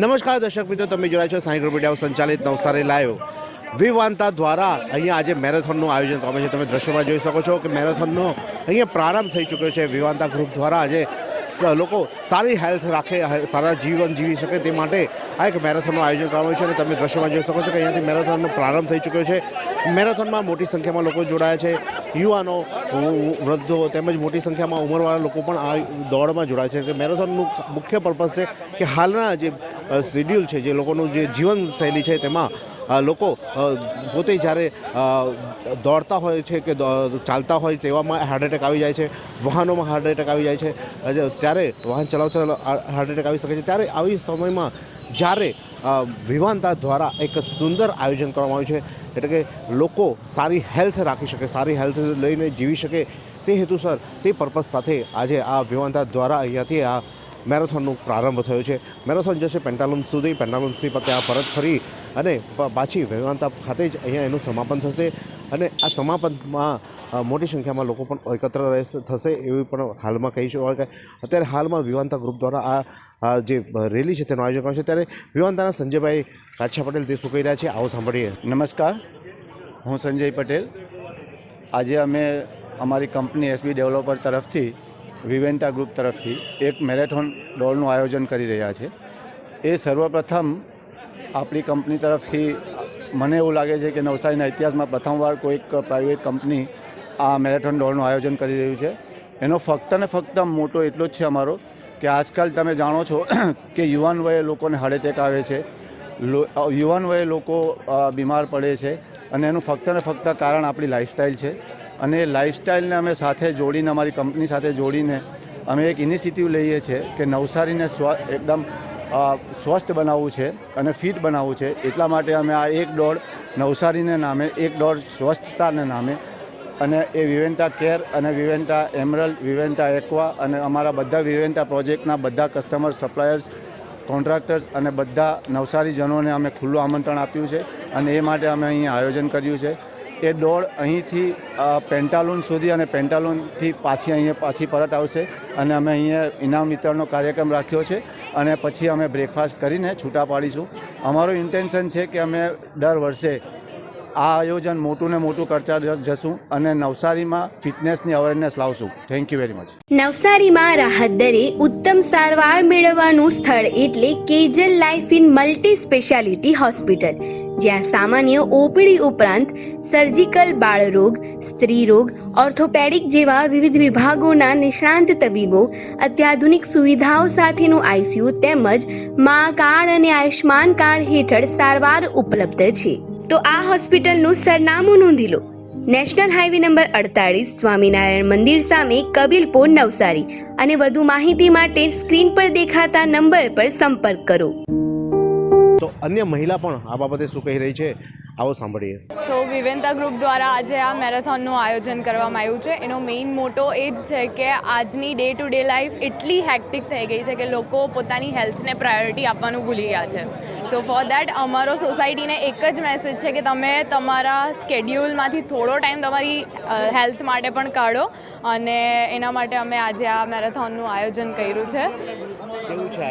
નમસ્કાર દર્શક મિત્રો, તમે જોડાય છો સાંઈ ગ્રુપ મીડિયા સંચાલિત નવસારી લાઈવ વિવાંતા દ્વારા અહીંયા આજે મેરેથોનનું આયોજન કરવામાં છે। તમે દ્રશ્યોમાં જોઈ શકો છો કે મેરેથોનનો અહીંયા પ્રારંભ થઈ ચૂક્યો છે। વિવાંતા ગ્રુપ દ્વારા આજે લોકો સારી હેલ્થ રાખે, સારા જીવન જીવી શકે તે માટે આ એક મેરેથોનનું આયોજન કરવામાં આવ્યું છે। અને તમે દ્રશ્યોમાં જોઈ શકો છો કે અહીંયાથી મેરેથોનનો પ્રારંભ થઈ ચૂક્યો છે। મેરેથોનમાં મોટી સંખ્યામાં લોકો જોડાયા છે, યુવાનો, વૃદ્ધો તેમજ મોટી સંખ્યામાં ઉંમરવાળા લોકો પણ આ દોડમાં જોડાય છે। મેરેથોનનું મુખ્ય પર્પઝ છે કે હાલના જે શેડ્યુલ છે, જે લોકોનું જે જીવનશૈલી છે તેમાં લોકો પોતે જ્યારે દોડતા હોય છે કે ચાલતા હોય તેવામાં હાર્ટ એટેક આવી જાય છે, વાહનોમાં હાર્ટ એટેક આવી જાય છે, ત્યારે વાહન ચલાવતા હાર્ટ એટેક આવી શકે છે। ત્યારે આવી સમયમાં જ્યારે વિવાંતા દ્વારા એક સુંદર આયોજન કરવામાં આવ્યું છે, એટલે કે લોકો સારી હેલ્થ રાખી શકે, સારી હેલ્થ લઈને જીવી શકે તે હેતુસર, તે પર્પઝ સાથે આજે આ વિવાંતા દ્વારા અહીંયાથી આ મેરેથોનનો પ્રારંભ થયો છે। મેરેથોન જશે પેન્ટાલુન સુધી, પેન્ટાલુનથી ત્યાં પરત ફરી અને પાછી વિવાંતા ખાતે જ અહીંયા એનું સમાપન થશે। અને આ સમાપનમાં મોટી સંખ્યામાં લોકો પણ એકત્ર થશે એવું પણ હાલમાં કહી શકાય કે અત્યારે હાલમાં વિવાંતા ગ્રુપ દ્વારા આ જે રેલી છે તેનું આયોજન કર્યું છે। ત્યારે વિવાંતાના સંજયભાઈ કાછા પટેલ તે શું કહી રહ્યા છે, આવો સાંભળીએ। નમસ્કાર, હું સંજય પટેલ। આજે અમે અમારી કંપની એસબી ડેવલપર તરફથી વિવેન્ટા ગ્રુપ તરફથી એક મેરેથોન દોડનું આયોજન કરી રહ્યા છે। એ સર્વપ્રથમ આપણી કંપની તરફથી મને એવું લાગે છે કે નવસારીના ઇતિહાસમાં પ્રથમવાર કોઈક પ્રાઇવેટ કંપની આ મેરેથોન દોડનું આયોજન કરી રહ્યું છે। એનો ફક્ત ને ફક્ત મોટો એટલો જ છે અમારો કે આજકાલ તમે જાણો છો કે યુવાન વયે લોકોને હાર્ટ એટેક આવે છે, યુવાન વયે લોકો બીમાર પડે છે, અને એનું ફક્ત ને ફક્ત કારણ આપણી લાઇફસ્ટાઈલ છે। અને એ લાઇફસ્ટાઈલને અમે સાથે જોડીને, અમારી કંપની સાથે જોડીને અમે એક ઇનિશિયેટિવ લઈએ છીએ કે નવસારીને એકદમ સ્વસ્થ બનાવવું છે અને ફિટ બનાવવું છે। એટલા માટે અમે આ એક દોડ નવસારીને નામે, એક દોડ સ્વસ્થતાને નામે, અને એ વિવેન્ટા કેર અને વિવેન્ટા એમરલ્ડ, વિવેન્ટા એક્વા અને અમારા બધા વિવેન્ટા પ્રોજેક્ટના બધા કસ્ટમર, સપ્લાયર્સ, કોન્ટ્રાક્ટર્સ અને બધા નવસારીજનોને અમે ખુલ્લું આમંત્રણ આપ્યું છે। અને એ માટે અમે અહીંયા આયોજન કર્યું છે। એ દોડ અહીંથી પેન્ટાલુન સુધી અને પેન્ટાલુનથી પાછી પરત આવશે, અને અમે અહીંયા ઇનામ વિતરણનો કાર્યક્રમ રાખ્યો છે, અને પછી અમે બ્રેકફાસ્ટ કરીને છૂટા પાડીશું। અમારું ઇન્ટેન્શન છે કે અમે દર વર્ષે આ આયોજન મોટું ને મોટું કરતા જશું અને નવસારીમાં ફિટનેસની અવેરનેસ લાવશું। Thank you very much. નવસારીમાં રાહત દરે ઉત્તમ સારવાર મેળવવાનું સ્થળ એટલે Kejal life in multi speciality hospital, જ્યાં સામાન્ય ઓપીડી ઉપરાંત સર્જિકલ, બાળરોગ, સ્ત્રી રોગ, ઓર્થોપેડિક જેવા વિવિધ વિભાગોના નિષ્ણાંત તબીબો, અત્યાધુનિક સુવિધાઓ સાથેનું આઈસીયુ તેમજ મા કાર્ડ અને આયુષ્માન કાર્ડ હેઠળ સારવાર ઉપલબ્ધ છે। તો આ હોસ્પિટલનું સરનામું નોંધી લો: નેશનલ હાઈવે નંબર 48, સ્વામિનારાયણ મંદિર સામે, કબીલપુર, નવસારી। અને વધુ માહિતી માટે સ્ક્રીન પર દેખાતા નંબર પર સંપર્ક કરો। તો અન્ય મહિલા પણ આ બાબતે શું કહી રહી છે, આવો સાંભળીએ। વિવેન્તા ગ્રુપ દ્વારા આજે આ મેરેથોનનું આયોજન કરવામાં આવ્યું છે। એનો મેઇન મોટો એ જ છે કે આજની ડે ટુ ડે લાઈફ એટલી હેક્ટિક થઈ ગઈ છે કે લોકો પોતાની હેલ્થને પ્રાયોરિટી આપવાનું ભૂલી ગયા છે। સો ફોર દેટ અમારો સોસાયટીને એક જ મેસેજ છે કે તમે તમારા સ્કેડ્યુલમાંથી થોડો ટાઈમ તમારી હેલ્થ માટે પણ કાઢો, અને એના માટે અમે આજે આ મેરેથોનનું આયોજન કર્યું છે। કેવું છે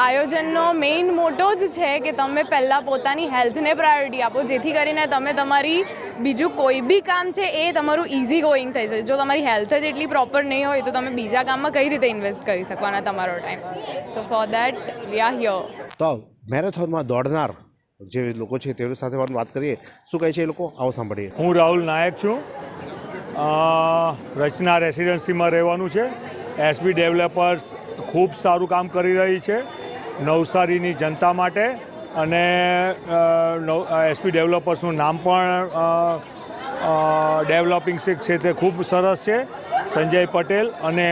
આયોજનનો મેઇન મોટો જ છે કે તમે પહેલાં પોતાની હેલ્થને પ્રાયોરિટી આપો, જેથી કરીને તમે તમારી બીજું કોઈ બી કામ છે એ તમારું ઇઝી ગોઈંગ થઈ શકે। જો તમારી હેલ્થ જ એટલી પ્રોપર નહીં હોય તો તમે બીજા કામમાં કઈ રીતે ઇન્વેસ્ટ કરી શકવાના તમારો time? So for that we are here. તો મેરેથોનમાં દોડનાર જે લોકો છે તેની સાથે વાત કરીએ, શું કહે છે એ લોકો, આવો સાંભળીએ। હું રાહુલ નાયક છું, રચના રેસિડેન્સીમાં રહેવાનું છે। એસબી ડેવલપર્સ ખૂબ સારું કામ કરી રહી છે નવસારીની જનતા માટે, અને એસબી ડેવલપર્સનું નામ પણ ડેવલપિંગ છે તે ખૂબ સરસ છે। સંજય પટેલ અને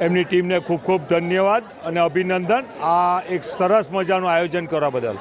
એમની ટીમને ખૂબ ખૂબ ધન્યવાદ અને અભિનંદન આ એક સરસ મજાનું આયોજન કરવા બદલ।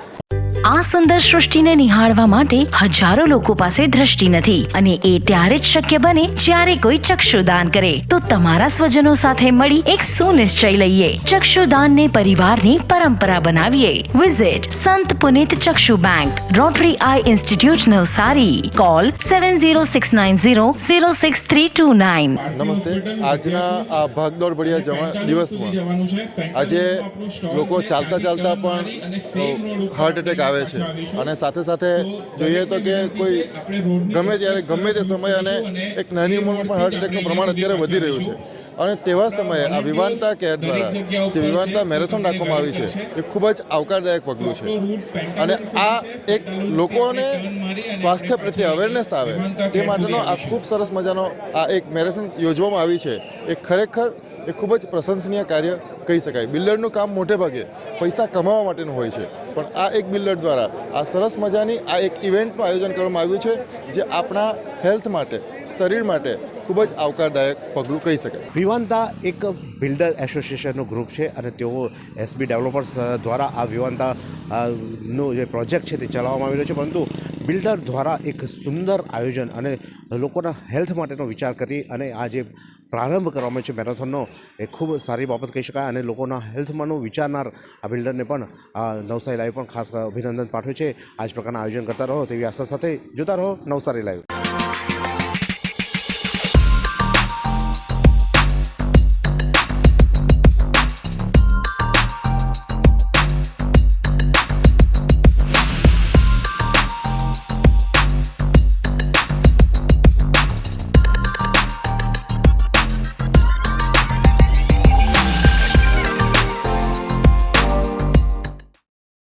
આ સુંદર સૃષ્ટિને નિહાળવા માટે હજારો લોકો પાસે દ્રષ્ટિ નથી અને એ ત્યારે જ શક્ય બને જ્યારે કોઈ ચક્ષુદાન કરે. તો તમારા સ્વજનો સાથે મળી એક સુનિશ્ચય લઈએ. ચક્ષુદાનને પરિવારની પરંપરા બનાવીએ. Visit Sant Punit Chakshu bank, Rotary eye institute, Navsari. Call 7069006329. નમસ્તે. આજના આ ભાગદોડ ભર્યા દિવસમાં આજે લોકો ચાલતા ચાલતા પણ હાર્ટ એટેક આવે છે અને સાથે સાથે જોઈએ તો કે કોઈ ગમે ત્યારે ગમે તે સમયે અને એક નાની ઉંમરમાં પણ હાર્ટ એટેકનું પ્રમાણ અત્યારે વધી રહ્યું છે. અને તેવા સમયે આ વિવાન્તા કેર દ્વારા જે વિવાન્તા મેરેથોન રાખવામાં આવી છે એ ખૂબ જ આવકારદાયક પગલું છે. અને આ એક લોકોને સ્વાસ્થ્ય પ્રત્યે અવેરનેસ આવે તે માટેનો આ ખૂબ સરસ મજાનો આ એક મેરેથોન યોજવામાં આવી છે. એ ખરેખર એ ખૂબ જ પ્રશંસનીય કાર્ય કહી શકાય. બિલ્ડરનું કામ મોટે ભાગે પૈસા કમાવા માટેનું હોય છે, પણ આ એક બિલ્ડર દ્વારા આ સરસ મજાની આ એક ઇવેન્ટનું આયોજન કરવામાં આવ્યું છે જે આપણા હેલ્થ માટે, શરીર માટે ખૂબ જ આવકારદાયક પગલું કહી શકાય. વિવાન્તા એક બિલ્ડર એસોસિએશનનું ગ્રુપ છે અને તેઓ એસબી ડેવલપર્સ દ્વારા આ વિવાન્તા નો જે પ્રોજેક્ટ છે તે ચલાવવામાં આવી રહ્યો છે, પરંતુ બિલ્ડર દ્વારા એક સુંદર આયોજન અને લોકોના હેલ્થ માટેનો વિચાર કરી અને આ જે પ્રારંભ કરવામાં છે મેરેથોનનો, એ ખૂબ સારી બાબત કહી શકાય. અને લોકોના હેલ્થમાંનું વિચારનાર આ બિલ્ડરને પણ નવસારી લાઈવ પણ ખાસ અભિનંદન પાઠવે છે. આ જ પ્રકારના આયોજન કરતા રહો તેવી આશા સાથે જોતા રહો નવસારી લાઈવ.